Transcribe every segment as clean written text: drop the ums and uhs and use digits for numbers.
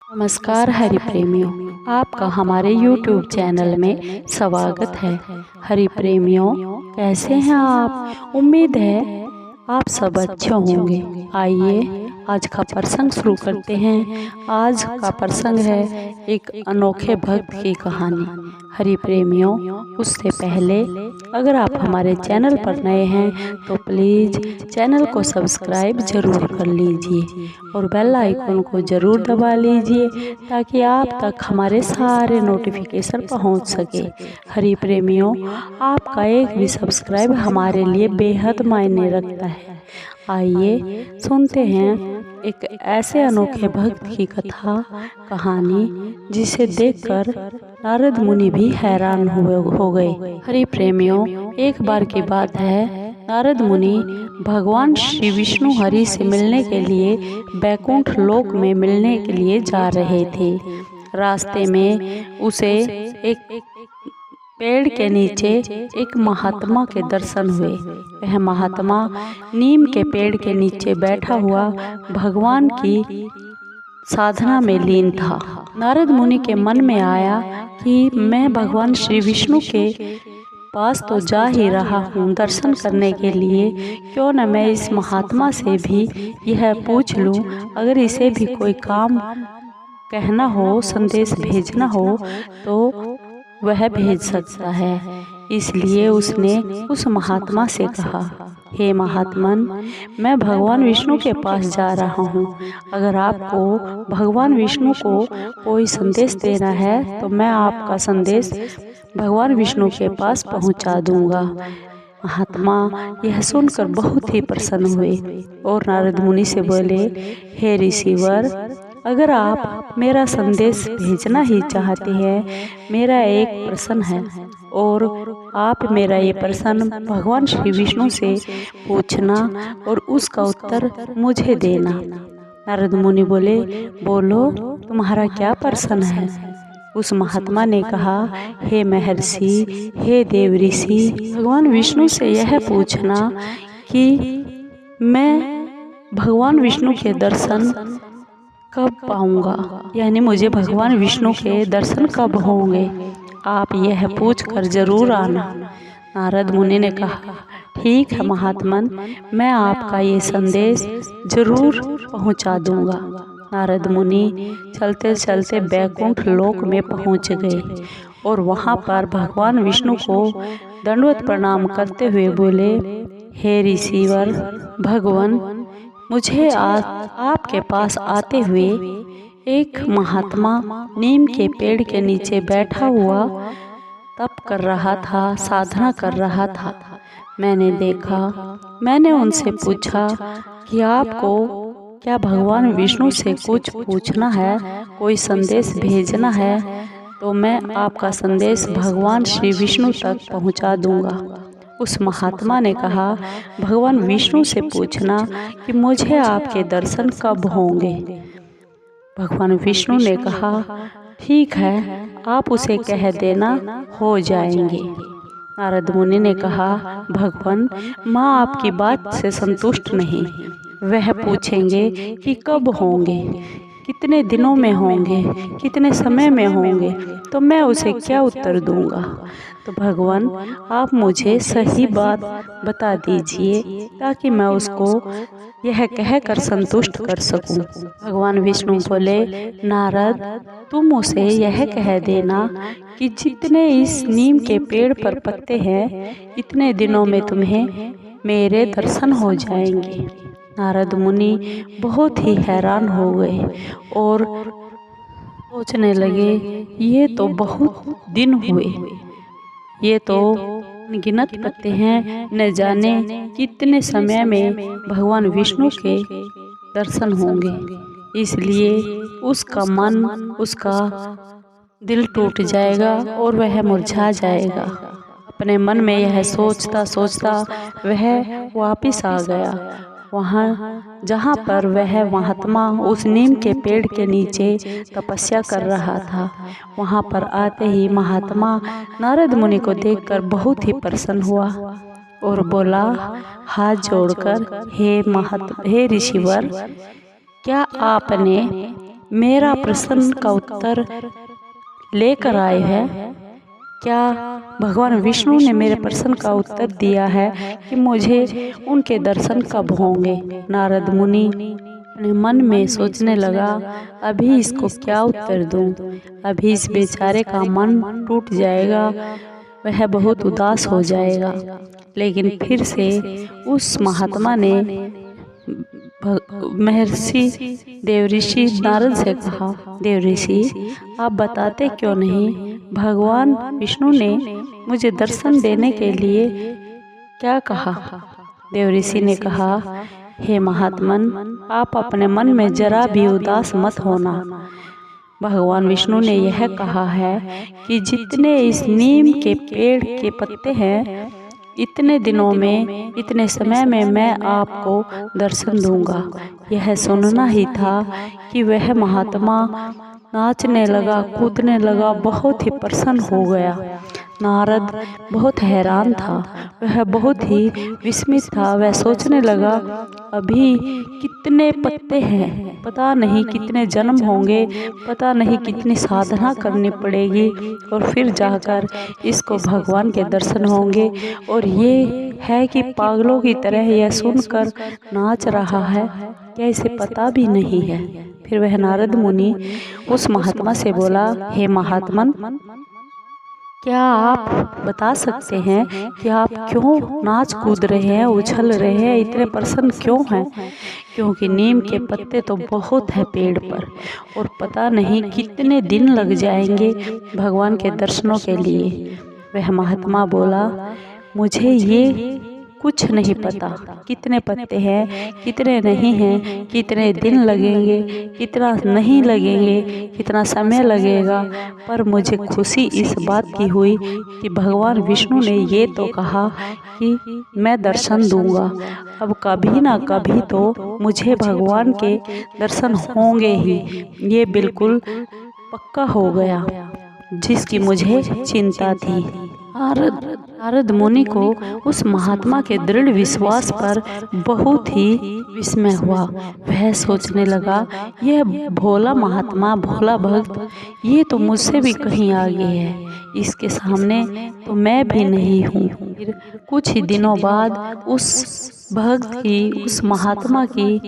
नमस्कार हरि प्रेमियों, आपका हमारे YouTube चैनल में स्वागत है। हरि प्रेमियों, कैसे हैं आप? उम्मीद है आप सब अच्छे होंगे। आइए आज का प्रसंग शुरू करते हैं। आज का प्रसंग है एक अनोखे भक्त की कहानी। हरि प्रेमियों, उससे पहले अगर आप हमारे चैनल पर नए हैं तो प्लीज़ चैनल को सब्सक्राइब जरूर कर लीजिए और बेल आइकन को ज़रूर दबा लीजिए ताकि आप तक हमारे सारे नोटिफिकेशन पहुंच सके। हरि प्रेमियों, आपका एक भी सब्सक्राइब हमारे लिए बेहद मायने रखता है। आइए सुनते हैं एक ऐसे अनोखे भक्त की कथा कहानी जिसे देखकर नारद मुनि भी हैरान हो गए। हरि प्रेमियों, एक बार की बात है, नारद मुनि भगवान श्री विष्णु हरि से मिलने के लिए बैकुंठ लोक में मिलने के लिए जा रहे थे। रास्ते में उसे एक पेड़ के नीचे एक महात्मा के दर्शन हुए। वह महात्मा नीम के पेड़ के नीचे बैठा हुआ भगवान की साधना में लीन था। नारद मुनि के मन में आया कि मैं भगवान श्री विष्णु के पास तो जा ही रहा हूँ दर्शन करने के लिए, क्यों न मैं इस महात्मा से भी यह पूछ लूँ, अगर इसे भी कोई काम कहना हो, संदेश भेजना हो तो वह भेज सकता है। इसलिए उसने उस महात्मा से कहा, हे महात्मन, मैं भगवान विष्णु के पास जा रहा हूँ। अगर आपको भगवान विष्णु को कोई संदेश देना है तो मैं आपका संदेश भगवान विष्णु के पास पहुँचा दूंगा। महात्मा यह सुनकर बहुत ही प्रसन्न हुए और नारद मुनि से बोले, हे ऋषिवर, अगर आप मेरा संदेश भेजना ही चाहते हैं, मेरा एक प्रश्न है और आप मेरा ये प्रश्न भगवान श्री विष्णु से पूछना और उसका उत्तर मुझे देना। नारद मुनि बोले, बोलो तुम्हारा क्या प्रश्न है? उस महात्मा ने कहा, हे महर्षि, हे देव ऋषि, भगवान विष्णु से यह पूछना कि मैं भगवान विष्णु के दर्शन कब पाऊंगा, यानी मुझे भगवान विष्णु के दर्शन कब होंगे, आप यह पूछकर जरूर आना। नारद मुनि ने कहा, ठीक है महात्मन, मैं आपका ये संदेश जरूर पहुंचा दूंगा। नारद मुनि चलते चलते बैकुंठ लोक में पहुंच गए और वहां पर भगवान विष्णु को दंडवत प्रणाम करते हुए बोले, हे ऋषिवर भगवान, मुझे आज आपके पास आते हुए एक महात्मा नीम के पेड़ के नीचे बैठा हुआ तप कर रहा था, साधना कर रहा था। मैंने देखा, मैंने उनसे पूछा कि आपको क्या भगवान विष्णु से कुछ पूछना है, कोई संदेश भेजना है तो मैं आपका संदेश भगवान श्री विष्णु तक पहुंचा दूंगा। उस महात्मा ने कहा, भगवान विष्णु से पूछना कि मुझे आपके दर्शन कब होंगे। भगवान विष्णु ने कहा, ठीक है, आप उसे कह देना, हो जाएंगे। नारद मुनि ने कहा, भगवान, माँ आपकी बात से संतुष्ट नहीं, वह पूछेंगे कि कब होंगे, कितने दिनों में होंगे, कितने समय में होंगे, तो मैं उसे क्या उत्तर दूंगा। तो भगवान, आप मुझे सही बात बता दीजिए ताकि मैं उसको यह कहकर संतुष्ट कर सकूं। भगवान विष्णु बोले, नारद, तुम उसे यह कह देना कि जितने इस नीम के पेड़ पर पत्ते हैं, इतने दिनों में तुम्हें मेरे दर्शन हो जाएंगे। नारद मुनि बहुत ही हैरान हो गए और सोचने लगे, ये तो बहुत दिन हुए, ये तो गिनत पत्ते हैं, न जाने कितने समय में भगवान विष्णु के दर्शन होंगे। इसलिए उसका मन, उसका दिल टूट जाएगा और वह मुरझा जाएगा। अपने मन में यह सोचता सोचता वह वापिस आ गया वहाँ जहाँ पर वह महात्मा उस नीम के पेड़ के नीचे तपस्या कर रहा था। वहाँ पर आते ही महात्मा नारद मुनि को देखकर बहुत ही प्रसन्न हुआ और बोला, हाथ जोड़कर, हे ऋषिवर, क्या आपने मेरा प्रश्न का उत्तर लेकर आए हैं। क्या भगवान विष्णु ने मेरे प्रश्न का उत्तर दिया है कि मुझे उनके दर्शन कब होंगे? नारद मुनि अपने मन में सोचने लगा, अभी इसको क्या उत्तर दूं? अभी इस बेचारे का मन टूट जाएगा, वह बहुत उदास हो जाएगा। लेकिन फिर से उस महात्मा ने महर्षि देवऋषि नारद से कहा, देवऋषि आप बताते क्यों नहीं? भगवान विष्णु ने मुझे दर्शन देने के लिए क्या कहा? देवऋषि ने कहा, हे महात्मन, आप अपने मन में जरा भी उदास मत होना। भगवान विष्णु ने यह कहा है कि जितने इस नीम के पेड़ के पत्ते हैं, इतने दिनों में, इतने समय में मैं आपको दर्शन दूंगा। यह सुनना ही था कि वह महात्मा नाचने लगा, कूदने लगा, बहुत ही प्रसन्न हो गया। नारद बहुत हैरान था, वह बहुत ही विस्मित था। वह सोचने लगा, अभी कितने पत्ते हैं, पता नहीं कितने जन्म होंगे, पता नहीं कितनी साधना करनी पड़ेगी और फिर जाकर इसको भगवान के दर्शन होंगे। और ये है कि पागलों की तरह यह सुनकर नाच रहा है, क्या इसे पता भी नहीं है? फिर वह नारद मुनि उस महात्मा से बोला, हे महात्मन, क्या आप बता सकते हैं कि आप क्यों नाच कूद रहे हैं, उछल रहे हैं, इतने प्रसन्न क्यों हैं? क्योंकि नीम के पत्ते तो बहुत है पेड़ पर और पता नहीं कितने दिन लग जाएंगे भगवान के दर्शनों के लिए। वह महात्मा बोला, मुझे ये कुछ नहीं पता कितने पत्ते हैं, कितने नहीं हैं, कितने दिन लगेंगे, कितना नहीं लगेंगे, कितना समय लगेगा, पर मुझे खुशी इस बात की हुई कि भगवान विष्णु ने ये तो कहा कि मैं दर्शन दूंगा। अब कभी ना कभी तो मुझे भगवान के दर्शन होंगे ही, ये बिल्कुल पक्का हो गया जिसकी मुझे चिंता थी। नारद मुनि को उस महात्मा के दृढ़ विश्वास पर बहुत ही विस्मय हुआ। वह सोचने लगा, यह भोला महात्मा, भोला भक्त, ये तो मुझसे भी कहीं आगे है, इसके सामने तो मैं भी नहीं हूँ। फिर कुछ ही दिनों बाद उस भक्त की, उस महात्मा की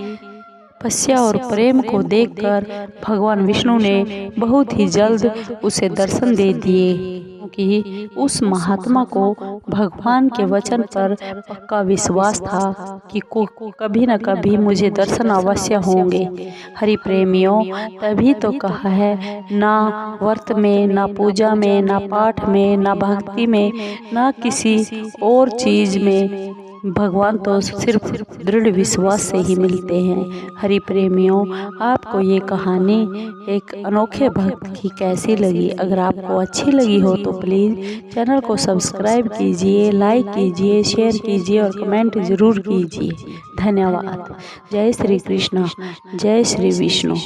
तपस्या और प्रेम को देखकर भगवान विष्णु ने बहुत ही जल्द उसे दर्शन दे दिए, क्योंकि उस महात्मा को भगवान के वचन पर पक्का विश्वास था कि कभी न कभी मुझे दर्शन अवश्य होंगे। हरि प्रेमियों, तभी तो कहा है, ना व्रत में, ना पूजा में, ना पाठ में, ना भक्ति में, ना किसी और चीज में, भगवान तो सिर्फ दृढ़ विश्वास से ही मिलते हैं। हरि प्रेमियों, आपको ये कहानी एक अनोखे भक्त की कैसी लगी? अगर आपको अच्छी लगी हो तो प्लीज़ चैनल को सब्सक्राइब कीजिए, लाइक कीजिए, शेयर कीजिए और कमेंट ज़रूर कीजिए। धन्यवाद। जय श्री कृष्ण, जय श्री विष्णु।